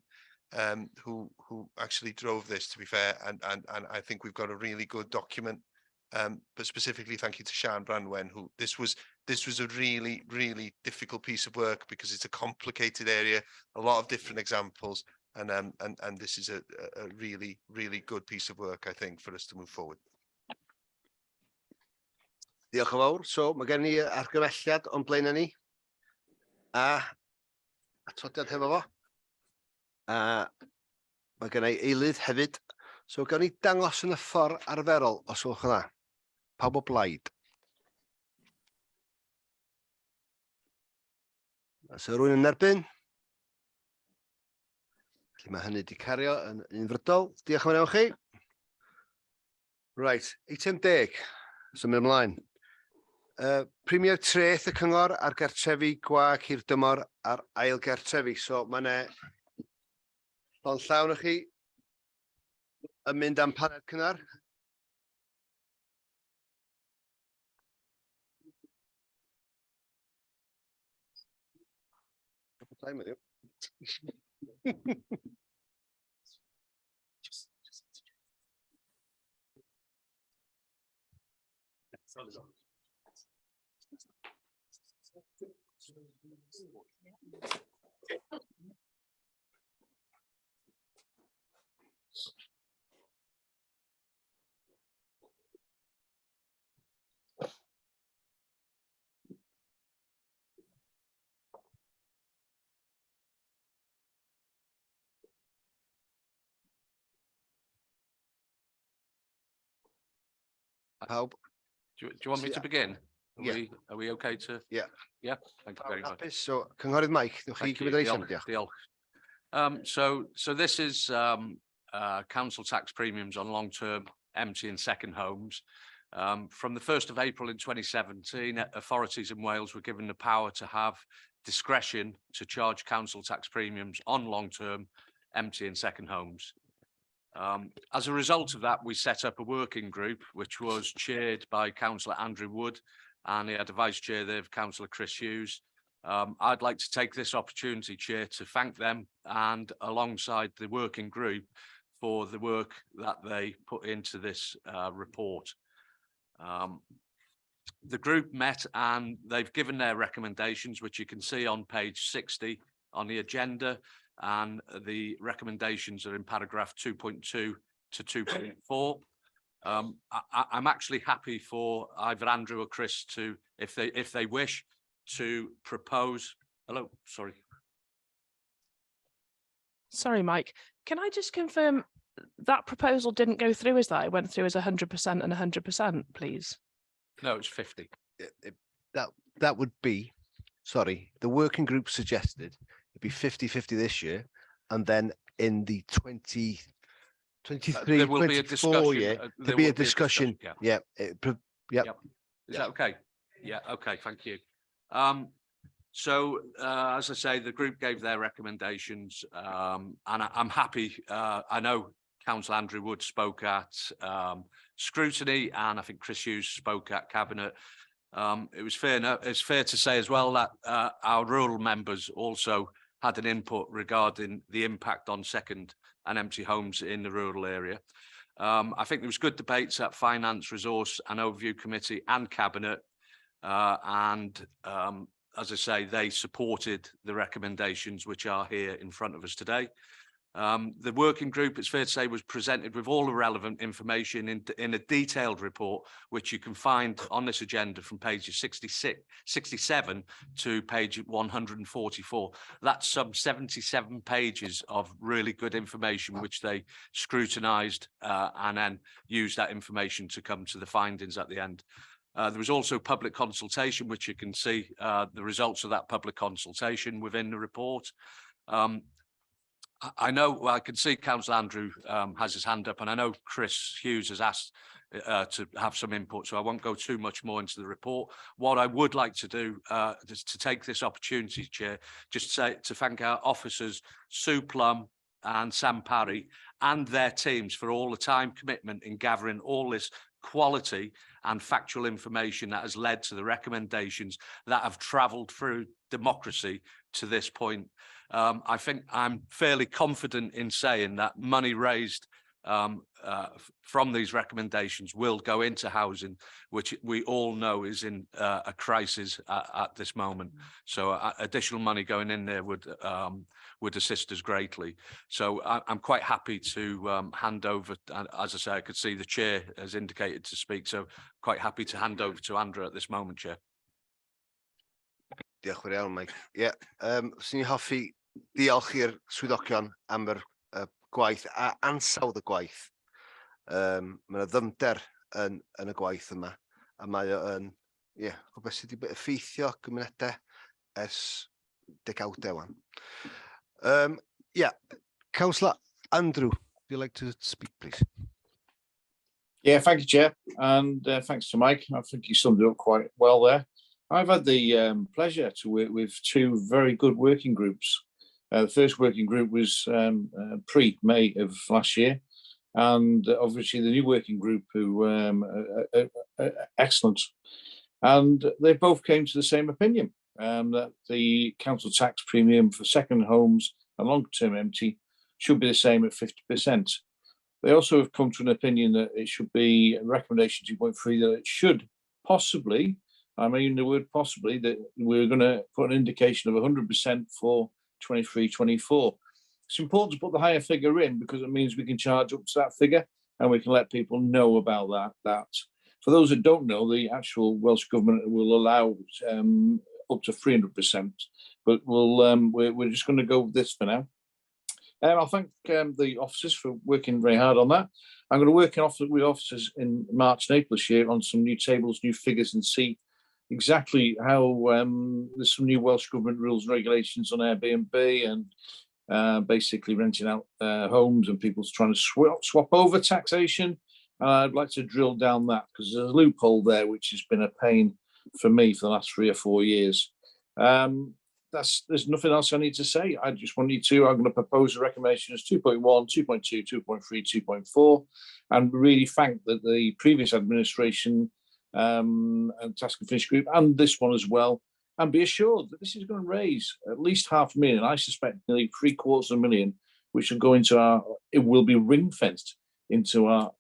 who actually drove this, to be fair, and I think we've got a really good document. But specifically, thank you to Sian Branwen, who this was a really, really difficult piece of work because it's a complicated area, a lot of different examples, and this is a really, really good piece of work, I think, for us to move forward. Diolch yn fawr. So mae gen ni argymelliad o'n blaen ni a atodiad hefo fo. A mae gen i eilydd hefyd. So gawn ni dangos yn y ffordd arferol os gwelwch yn dda. Pawb o blaid. Os yw rhywun yn erbyn. Felly mae hynny wedi cario yn unfrydol. Diolch yn fawr iawn chi. Right, eitem 10. Symud ymlaen. Primiau treth y cyngor ar gartrefi gwag hir dymor ar ail gartrefi. So mae yna llon llawn i chi yn mynd am paned cynnar. Time with you. Pawb. Do you want me to begin? Yeah. Are we okay to? Yeah. Yeah, thank you very much. Hapus. So, Cynghorydd Mike, ddewch chi Thank you, gymryd eisiau. diolch. So this is council tax premiums on long-term empty and second homes. From the 1st of April in 2017, authorities in Wales were given the power to have discretion to charge council tax premiums on long-term empty and second homes. As a result of that, we set up a working group, which was chaired by Councillor Andrew Wood, and he had a vice chair there, Councillor Chris Hughes. I'd like to take this opportunity, Chair, to thank them and alongside the working group for the work that they put into this report. The group met and they've given their recommendations, which you can see on page 60 on the agenda. and the recommendations are in paragraph 2.2 to 2.4. I'm actually happy for either Andrew or Chris to, if they wish, to propose. Hello, sorry. Sorry, Mike. Can I just confirm that proposal didn't go through as that? It went through as 100% and 100%, please. No, it's 50. That would be, sorry, the working group suggested it'd be 50-50 this year, and then in the 23, There will be a 24 discussion, year, there there'd be will a discussion. yeah. Yeah. Is that okay? Yeah, okay, thank you. So as I say, the group gave their recommendations, and I'm happy. I know Councillor Andrew Wood spoke at scrutiny, and I think Chris Hughes spoke at cabinet. It's fair to say as well that our rural members also had an input regarding the impact on second and empty homes in the rural area. I think there was good debates at Finance, Resource and Overview Committee and Cabinet, as I say, they supported the recommendations which are here in front of us today. The working group, it's fair to say, was presented with all the relevant information in a detailed report, which you can find on this agenda from pages 67 to page 144. That's some 77 pages of really good information, which they scrutinised and then used that information to come to the findings at the end. There was also public consultation, which you can see the results of that public consultation within the report. I know, I can see Councillor Andrew has his hand up, and I know Chris Hughes has asked to have some input, so I won't go too much more into the report. What I would like to do is to take this opportunity, Chair, just to thank our officers, Sue Plum and Sam Parry, and their teams for all the time commitment in gathering all this quality and factual information that has led to the recommendations that have travelled through democracy to this point. I think I'm fairly confident in saying that money raised from these recommendations will go into housing, which we all know is in a crisis at this moment. So additional money going in there would assist us greatly. So I'm quite happy to hand over, as I say, I could see the chair has indicated to speak, so quite happy to hand over to Andrew at this moment, Chair. Diolch yn fawr iawn, Mike. Ie, swn i'n hoffi diolch i'r swyddogion am yr gwaith a ansawdd y gwaith. Mae 'na ddyfnder yn y gwaith yma, a mae o yn, rhywbeth sydd wedi effeithio gymunedau ers degawdau wan. Councillor Andrew, would you like to speak, please? Yeah, thank you, Chair, and thanks to Mike. I think he summed it up quite well there. I've had the pleasure to work with two very good working groups. The first working group was pre-May of last year, and obviously the new working group who excellent. And they both came to the same opinion, that the council tax premium for second homes and long-term empty should be the same at 50%. They also have come to an opinion that it should be recommendation 2.3 that it should possibly, I mean the word possibly, that we're going to put an indication of 100% for 23-24. It's important to put the higher figure in because it means we can charge up to that figure and we can let people know about that. For those that don't know, the actual Welsh Government will allow up to 300%, but we're just going to go with this for now. I'll thank the officers for working very hard on that. I'm going to work with officers in March and April this year on some new tables, new figures, and see exactly how there's some new Welsh Government rules and regulations on Airbnb and basically renting out homes and people's trying to swap over taxation. I'd like to drill down that because there's a loophole there which has been a pain for me for the last 3 or 4 years. There's nothing else I need to say. I just want you to, I'm going to propose a recommendation as 2.1, 2.2, 2.3, 2.4, and really thank the previous administration and Task and Finish Group and this one as well, and be assured that this is going to raise at least $500,000, I suspect nearly $750,000, which will go into it will be ring fenced into our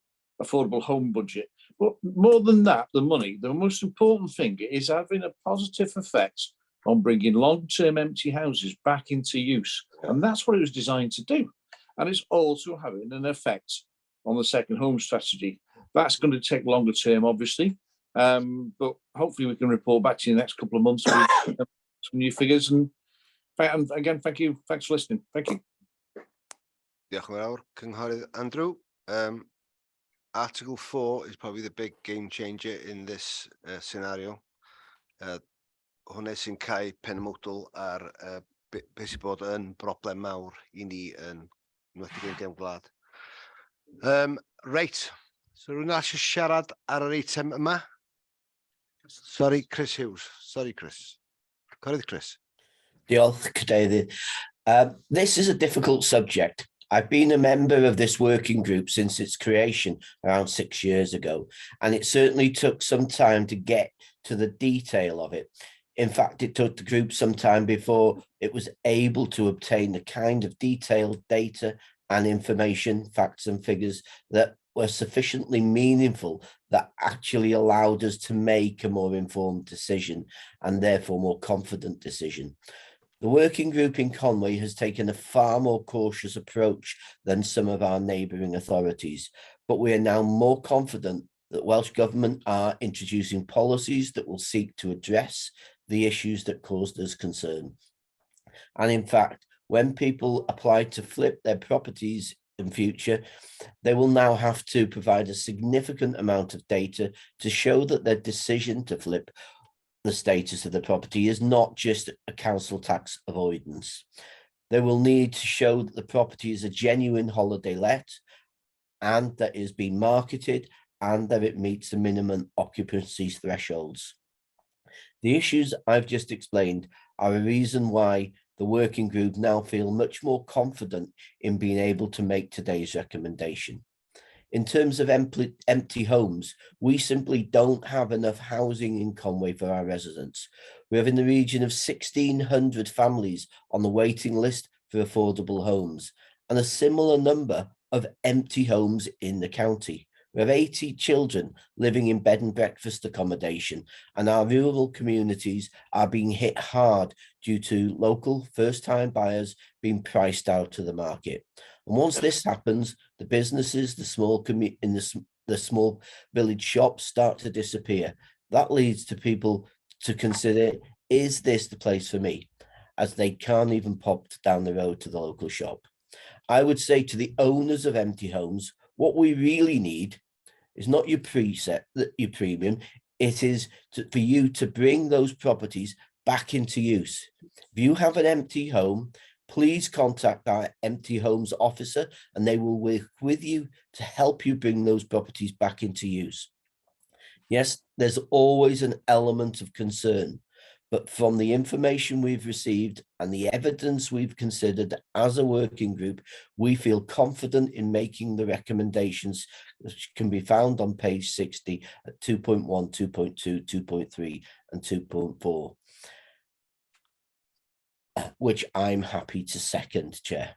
affordable home budget. But more than that, the money, the most important thing is having a positive effect on bringing long-term empty houses back into use. And that's what it was designed to do. And it's also having an effect on the second home strategy. That's going to take longer term, obviously, but hopefully we can report back to you in the next couple of months with some new figures. And again, thank you. Thanks for listening. Thank you. Diolch yn fawr, Cynghorydd Andrew. Article 4 is probably the big game changer in this scenario. Hwne sy'n cael penmodol ar beth sy'n bod yn broblem mawr I ni yn enwedig yn gefn gwlad. Reit, so rwy'n eisiau siarad ar yr eitem yma? Sorry, Chris Hughes. Sorry, Chris. Cynghorydd Chris. Diolch, Cadeirydd. This is a difficult subject. I've been a member of this working group since its creation around 6 years ago, and it certainly took some time to get to the detail of it. In fact, it took the group some time before it was able to obtain the kind of detailed data and information, facts and figures that were sufficiently meaningful that actually allowed us to make a more informed decision and therefore more confident decision. The working group in Conway has taken a far more cautious approach than some of our neighbouring authorities, but we are now more confident that Welsh Government are introducing policies that will seek to address the issues that caused us concern. And in fact, when people apply to flip their properties in future, they will now have to provide a significant amount of data to show that their decision to flip the status of the property is not just a council tax avoidance. They will need to show that the property is a genuine holiday let and that it is being marketed and that it meets the minimum occupancy thresholds. The issues I've just explained are a reason why the working group now feel much more confident in being able to make today's recommendation. In terms of empty homes, we simply don't have enough housing in Conway for our residents. We have in the region of 1,600 families on the waiting list for affordable homes and a similar number of empty homes in the county. We have 80 children living in bed and breakfast accommodation, and our rural communities are being hit hard due to local first-time buyers being priced out of the market. And once this happens, the businesses, the small village shops start to disappear. That leads to people to consider, is this the place for me? As they can't even pop down the road to the local shop. I would say to the owners of empty homes, what we really need is not your your premium. It is for you to bring those properties back into use. If you have an empty home, please contact our empty homes officer and they will work with you to help you bring those properties back into use. Yes, there's always an element of concern, but from the information we've received and the evidence we've considered as a working group, we feel confident in making the recommendations which can be found on page 60 at 2.1, 2.2, 2.3 and 2.4. Which I'm happy to second, Chair.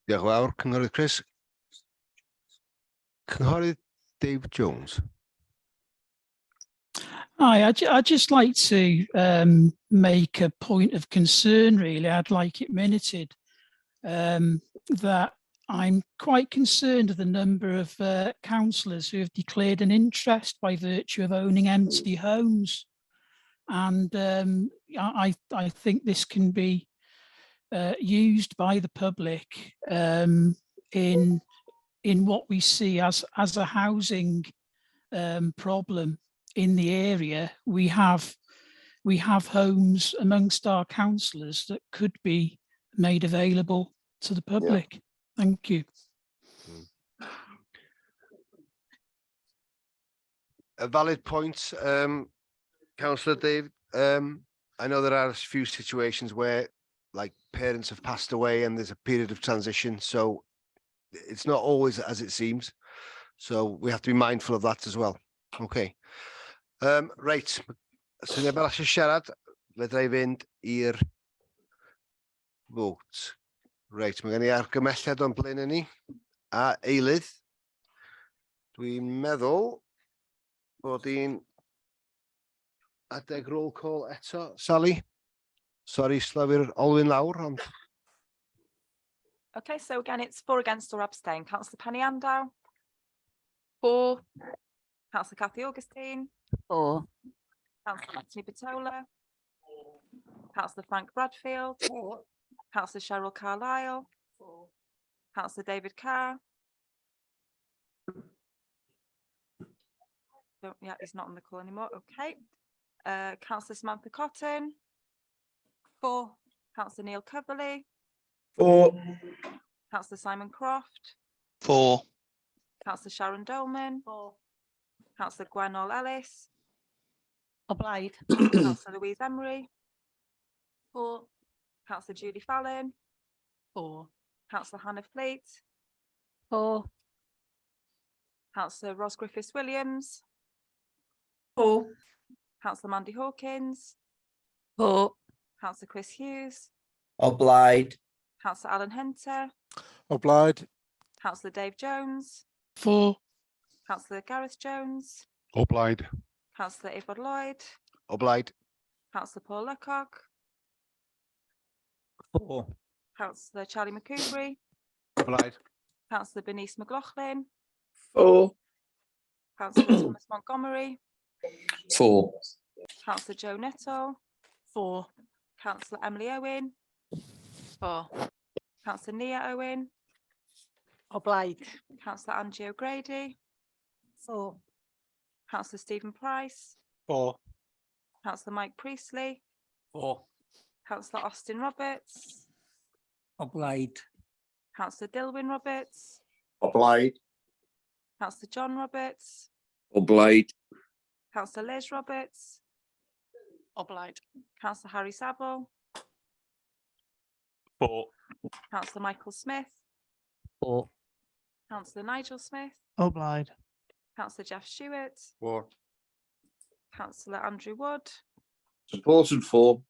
Diolch yn fawr, Cynghorydd Chris. Cynghorydd Dave Jones. Hi, I'd just like to make a point of concern, really. I'd like it minuted that I'm quite concerned of the number of councillors who have declared an interest by virtue of owning empty homes. And I think this can be used by the public in what we see as a housing problem in the area. We have homes amongst our councillors that could be made available to the public. Yeah. Thank you. A valid point, Councillor Dave. I know there are a few situations where like parents have passed away and there's a period of transition, so it's not always as it seems. So we have to be mindful of that as well. Okay. Right. So neb arall eisiau siarad, fedra I fynd i'r vote. Reit, mae gen I argymelliad o'n blaen ni a eilydd. Dwi'n meddwl bod i'n adeg roll call eto. Sally? Sorry, slyfu'r olwyn lawr, ond Okay, so again, it's 4 against or abstain. Councillor Penny Andow. 4. Councillor Cathy Augustine. 4. Councillor Anthony Patola. Councillor Frank Bradfield. 4. Councillor Cheryl Carlisle. 4. Councillor David Carr. Yeah, he's not on the call anymore. Okay. Councillor Samantha Cotton. 4. Councillor Neil Coverley. 4. Councillor Simon Croft. 4. Councillor Sharon Dolman. 4. Councillor Gwenol Ellis. Oblaid. Councillor Louise Emery. 4. Councillor Julie Fallon. 4. Councillor Hannah Fleet. 4. Councillor Ros Griffiths Williams. 4. Councillor Mandy Hawkins. 4. Councillor Chris Hughes. Obliged. Councillor Alan Hunter. Obliged. Councillor Dave Jones. 4. Councillor Gareth Jones. obliged. Councillor Yvonne Lloyd. Obliged. Councillor Paul Lecoq. 4. Councillor Charlie McCoubry. Obliged. Councillor Bernice McLaughlin. 4. Councillor Thomas Montgomery. 4. Councillor Joe Nettle. 4. Councillor Emily Owen. 4. Councillor Nia Owen. Oblaid. Councillor Angie O'Grady. 4. Councillor Stephen Price. 4. Councillor Mike Priestley. 4. Councillor Austin Roberts. Obliged. Councillor Dilwyn Roberts. Obliged. Councillor John Roberts. Obliged. Councillor Liz Roberts. Oblaid. Councillor Harry Saville. 4. Councillor Michael Smith. 4. Councillor Nigel Smith. Obliged. Councillor Jeff Stewart. 4. Councillor Andrew Wood. Supported 4.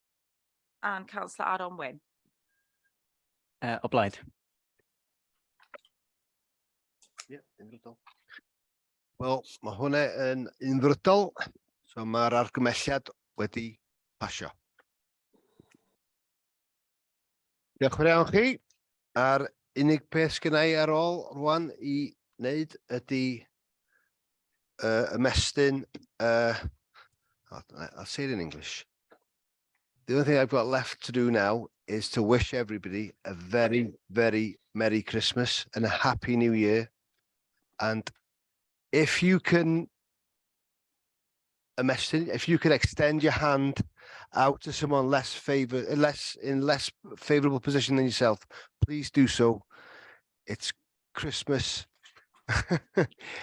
And Councillor Aaron Wynne. Oblaid. Wel, mae hwnna yn unfrydol, so mae'r argymelliad wedi pasio. Diolch yn fawr iawn chi. A'r unig peth sgynnau ar ôl rwan i wneud ydy ymestyn, I'll say it in English. The only thing I've got left to do now is to wish everybody a very, very Merry Christmas and a Happy New Year. And if you can if you could extend your hand out to someone less favorable position than yourself, please do so. It's Christmas.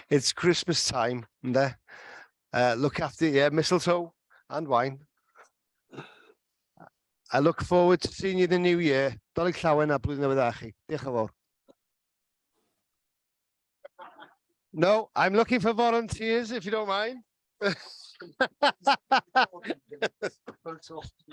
It's Christmas time, ynde? Look after mistletoe and wine. I look forward to seeing you in the new year. Dolig llawen a blwyddyn newydd â chi. Diolch yn fawr. No, I'm looking for volunteers if you don't mind.